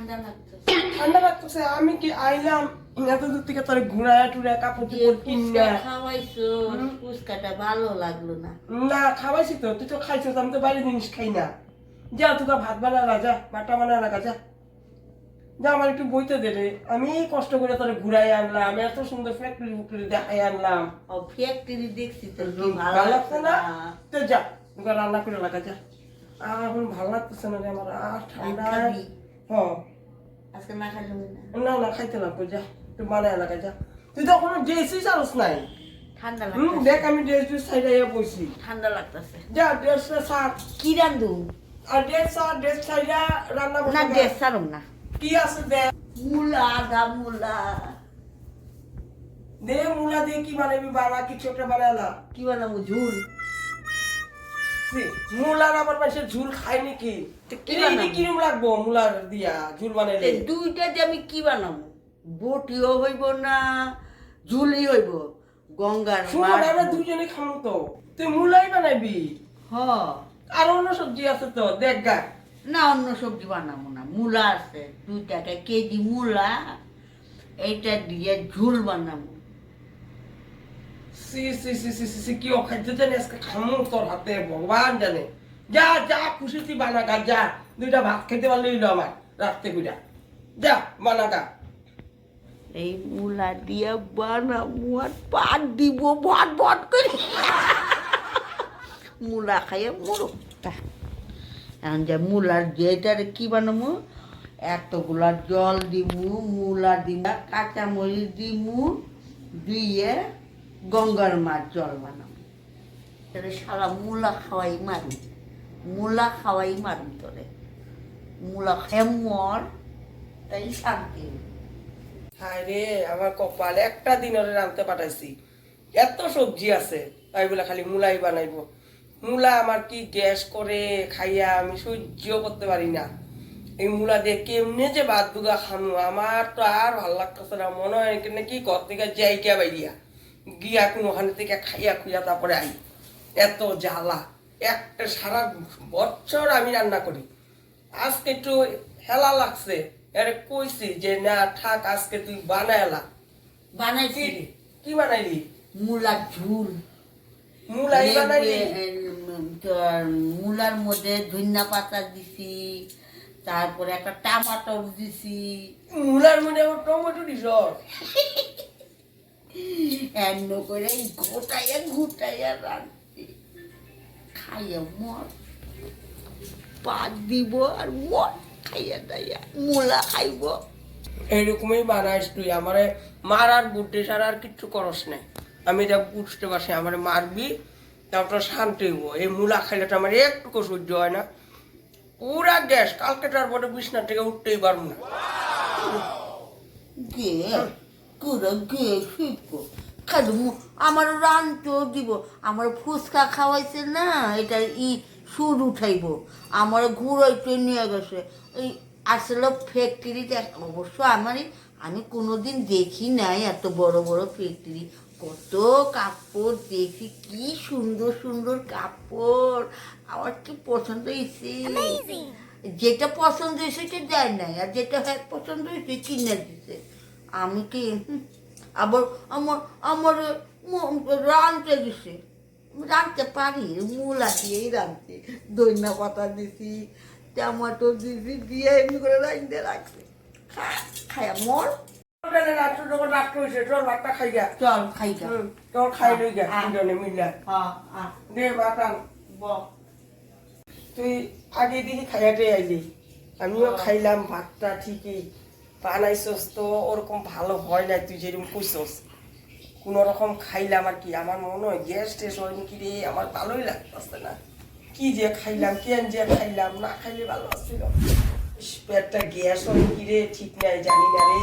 ঠান্ডা লাগতেছে। আমি কি আইলাম এত দূর থেকে তোর ঘুরায় টুরায় কাপড় চোপড় কিনা খাওয়াইছো, ফুচকাটা ভালো লাগলো না। না খাওয়াইছি তো, তুই তো খাইছিস, আমি তো বাইরে জিনিস খাই না। যা তোকে ভাত বানা যা, বাটা বানা লাগা যা, যা আমার একটু বইতে দে রে। আমি কষ্ট করে তোর ঘুরাই আনলাম, এত সুন্দর ফ্যাক্টরি ফুক্টরি দেখাই আনলাম। ও ফ্যাক্টরি দেখছি তো ভালো লাগছে না? তো যা তোকে রান্না করে লাগা যা। আর এখন ভালো লাগতেছে না রে আমার, আর ঠান্ডা। হ্যাঁ আজকে না খাইলে না। না না খাইতে লাগবো, যা তুই বানায় লাগা যা। তুই তো কোনো ড্রেসই চালস নাই। ঠান্ডা লাগতেছে। দেখ আমি ড্রেস সাইডে বসি। ঠান্ডা লাগতেছে। যা ড্রেসটা সার। কি রান্ধু? আর ড্রেস সাইডে রান্না না ড্রেস সারুম না। কি আছে দেখ। মূলা, আদা মূলা। দে মূলা দিয়ে কি বানাবি, বানা কিছু একটা বানালা। কি বানাবো? ঝুল। মূলার আবার পাশে ঝুল খায় নাকি? কিরম লাগবো মূলার দিয়া ঝুল বানাইলে? দুইটা যে আমি কি বানাবো? বটিও হইব না, ঝুলই হইব। গঙ্গার মাছ। আমরা দুজনে খাবো তো, তুই মূলাই বানাবি। হ। আর অন্য সবজি আছে তো দেখ গা। না অন্য সবজি বানাবো না, মূলা আছে 2 টাকা কেজি মূলা, এইটা দিয়ে ঝুল বানাবো। সি সি সি সি সি কি খাইতে জানি আজকে খামু তোর হাতে, ভগবান জানে। যা যা খুশি তুই বানাগা, যা দুইটা ভাত খেতে পারলে হইলো আমার রাত্রে কইরা। যা বানাগা। এই মূলা দিয়ে বানাবো আর পাট দিব ভট ভট করে। মূলা খাইয়ে মরো। এখন যে মূলার যেটারে কি বানাবো, এতগুলা জল দিমু, মূলা দিমু, কাঁচামরিচ দিমু, দিয়ে গঙ্গার মাছ জল বানাবো। তাহলে সারা মূলা খাওয়াই মারু, মূলা খাওয়াই মারু তোরে। মূলা খেয়ে মর, তাই শান্তি। হায় রে আমার কপাল, একটা দিন ওরে রাঁধতে পাঠাইছি, এত সবজি আছে, তাই বলে খালি মূলাই বানাইবো। মূলা আমার কি গ্যাস করে খাইয়া আমি সহ্য করতে পারি না। এই মূলা দিয়ে কেমনে যে ভাত দুগা খামু, আমার তো আর ভাল লাগতেছে না। মনে হয় নাকি ঘর থেকে যাইকা বাইরিয়া গিয়া কোনোখানে থেকে খাইয়া খুইয়া তারপরে আই। এত জ্বালা, একটা সারা বছর আমি রান্না করি, আজকে একটু হেলা লাগছে। আরে কইছি যে না থাক, আজকে তুই বানাইলা। বানাইছি কি বানাইলি? মূলার ঝুল। মূলাই বানাইলি? মূলার মধ্যে ধনিয়া পাতা দিছি, তারপরে একটা টমাটোর দিছি। মূলার মধ্যে আবার টমেটো দিছ? এন্ন করে ঘুটাইয়া ঘুটাইয়া রাখছি। খাইয়া মর, পাত দিব আর মর খাইয়া দাইয়া মূলা খাইব। এইরকমই বানাইস তুই, আমারে মার আর বুদ্ধি সার আর কিচ্ছু করস নাই। আমি এটা বুঝতে পারছি, আমারে মারবি তারপর শান্তি হইব। এই মূলা খাইলে তো আমার একটুকু সহ্য হয় না, পুরা গ্যাস। কালকে তারপরে বিছনা থেকে উঠতেই পারবো না। গে কুড়ো গে শিখব খালি আমার রানতেও দিব। আমার ফুচকা খাওয়াইছে না, এটা সুর উঠাইব, আমার ঘুরাইতে নিয়ে গেছে। এই আসলে ফ্যাক্টরিতে অবশ্য আমি কোনোদিন দেখি নাই এত বড় বড় ফ্যাক্টরি। কত কাপড় দেখি, কি সুন্দর সুন্দর কাপড়। আমার কি পছন্দ হয়েছে, যেটা পছন্দ হয়েছে সেটা দেয় নাই, আর যেটা পছন্দ হয়েছে কিনে দিতে। আমি কি আবার আমার রাঁধতে গেছে, রাঁধতে পারি, মূলা দিয়েই রাঁধছি, ধনিয়া পাতা দিছি, টমাটো দিছি, দিয়ে এমনি করে রাঁধতে রাখছি। খায়া মর। চল ভাতটা খাই গা, চল খাই গা, চল খাই লই গা দুজনে মিলে। দে ভাত আন। তুই আগে দিকে খাইয়াতে আইলি, আমিও খাইলাম ভাতটা ঠিকই বানাইছস তো, ওরকম ভালো হয় না তুই যেরকম কইছস। কোন রকম খাইলাম আর কি, আমার মনে হয় গ্যাস টেস হয় নাকি রে, আমার ভালোই লাগতেছে না। কি যে খাইলাম, কেন যে খাইলাম, না খাইলে ভালো আসছিল। পেটটা গ্যাস হয় কি রে ঠিক নাই, জানি না রে।